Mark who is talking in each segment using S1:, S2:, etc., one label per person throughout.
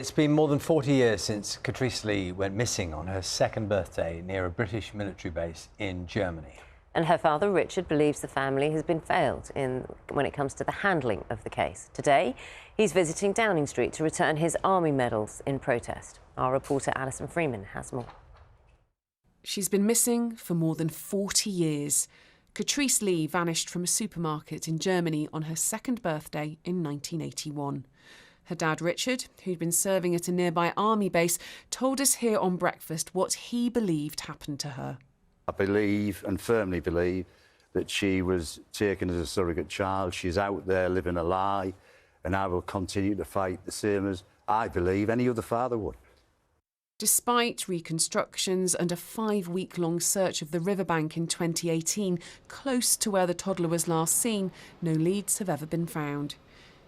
S1: It's been more than 40 years since Katrice Lee went missing on her second birthday near a British military base in Germany.
S2: And her father, Richard, believes the family has been failed when it comes to the handling of the case. Today, he's visiting Downing Street to return his army medals in protest. Our reporter Alison Freeman has more.
S3: She's been missing for more than 40 years. Katrice Lee vanished from a supermarket in Germany on her second birthday in 1981. Her dad, Richard, who'd been serving at a nearby army base, told us here on Breakfast what he believed happened to her.
S4: I believe and firmly believe that she was taken as a surrogate child. She's out there living a lie, and I will continue to fight the same as I believe any other father would.
S3: Despite reconstructions and a 5-week-long search of the riverbank in 2018, close to where the toddler was last seen, no leads have ever been found.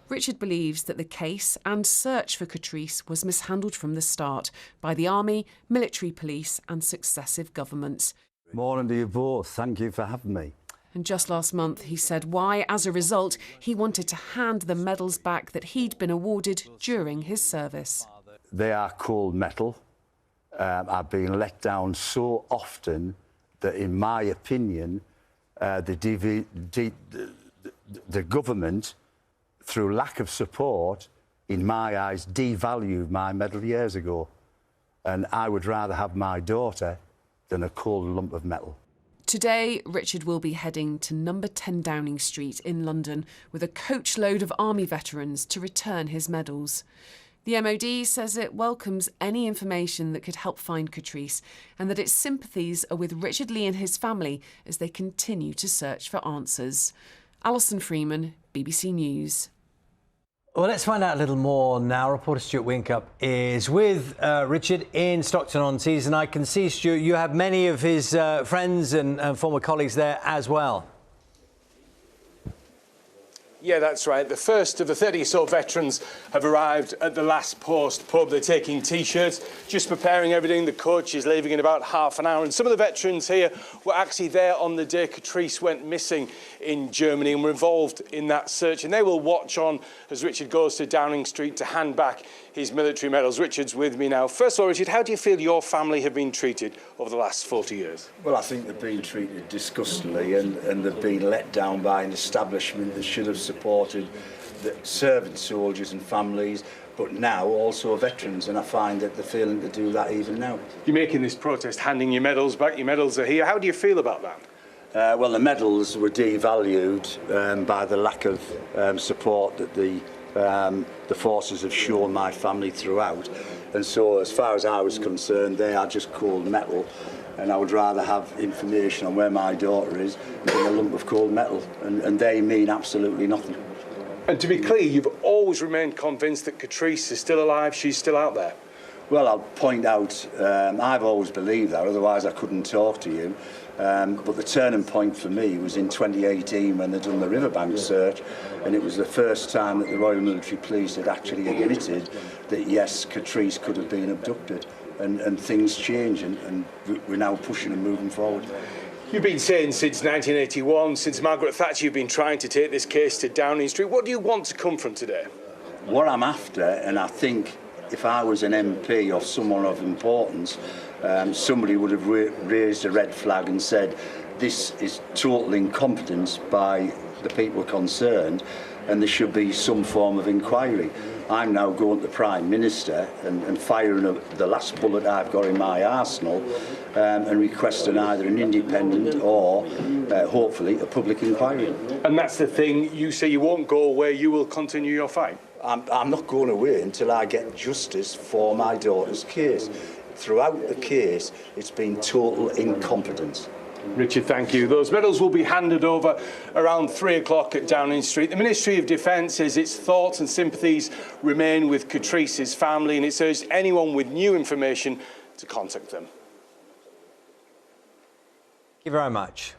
S3: Richard believes that the case and search for Katrice was mishandled from the start by the army, military police and successive governments.
S4: Morning to you both. Thank you for having me.
S3: And just last month, he said why, as a result, he wanted to hand the medals back that he'd been awarded during his service.
S4: They are cold metal. I've been let down so often that, in my opinion, the government, through lack of support, in my eyes, devalued my medal years ago. And I would rather have my daughter than a cold lump of metal.
S3: Today, Richard will be heading to number 10 Downing Street in London with a coachload of army veterans to return his medals. The MOD says it welcomes any information that could help find Katrice and that its sympathies are with Richard Lee and his family as they continue to search for answers. Alison Freeman, BBC News.
S1: Well, let's find out a little more now. Reporter Stuart Winkup is with Richard in Stockton-on-Tees, and I can see, Stuart, you have many of his friends and former colleagues there as well.
S5: Yeah, that's right. The first of the 30 or so veterans have arrived at the last post pub. They're taking T-shirts, just preparing everything. The coach is leaving in about half an hour. And some of the veterans here were actually there on the day Katrice went missing in Germany and were involved in that search. And they will watch on as Richard goes to Downing Street to hand back his military medals. Richard's with me now. First of all, Richard, how do you feel your family have been treated over the last 40 years?
S4: Well, I think they've been treated disgustingly, and they've been let down by an establishment that should have supported the serving soldiers and families, but now also veterans, and I find that they're failing to do that even now.
S5: You're making this protest, handing your medals back. Your medals are here. How do you feel about that?
S4: Well, the medals were devalued by the lack of support that the forces have shown my family throughout, and so as far as I was concerned, they are just cold metal, and I would rather have information on where my daughter is than a lump of cold metal, and they mean absolutely nothing.
S5: And to be clear, you've always remained convinced that Katrice is still alive, she's still out there?
S4: Well, I'll point out, I've always believed that, otherwise I couldn't talk to you. But the turning point for me was in 2018 when they'd done the riverbank search, and it was the first time that the Royal Military Police had actually admitted that, yes, Katrice could have been abducted, and things change, and we're now pushing and moving forward.
S5: You've been saying since 1981, since Margaret Thatcher, you've been trying to take this case to Downing Street. What do you want to come from today?
S4: What I'm after, and I think if I was an MP or someone of importance, somebody would have raised a red flag and said this is total incompetence by the people concerned and there should be some form of inquiry. I'm now going to the Prime Minister and firing the last bullet I've got in my arsenal and requesting either an independent or hopefully a public inquiry.
S5: And that's the thing, you say you won't go away, you will continue your fight?
S4: I'm not going away until I get justice for my daughter's case. Throughout the case, it's been total incompetence.
S5: Richard, thank you. Those medals will be handed over around 3 o'clock at Downing Street. The Ministry of Defence says its thoughts and sympathies remain with Katrice's family, and it's urged anyone with new information to contact them.
S1: Thank you very much.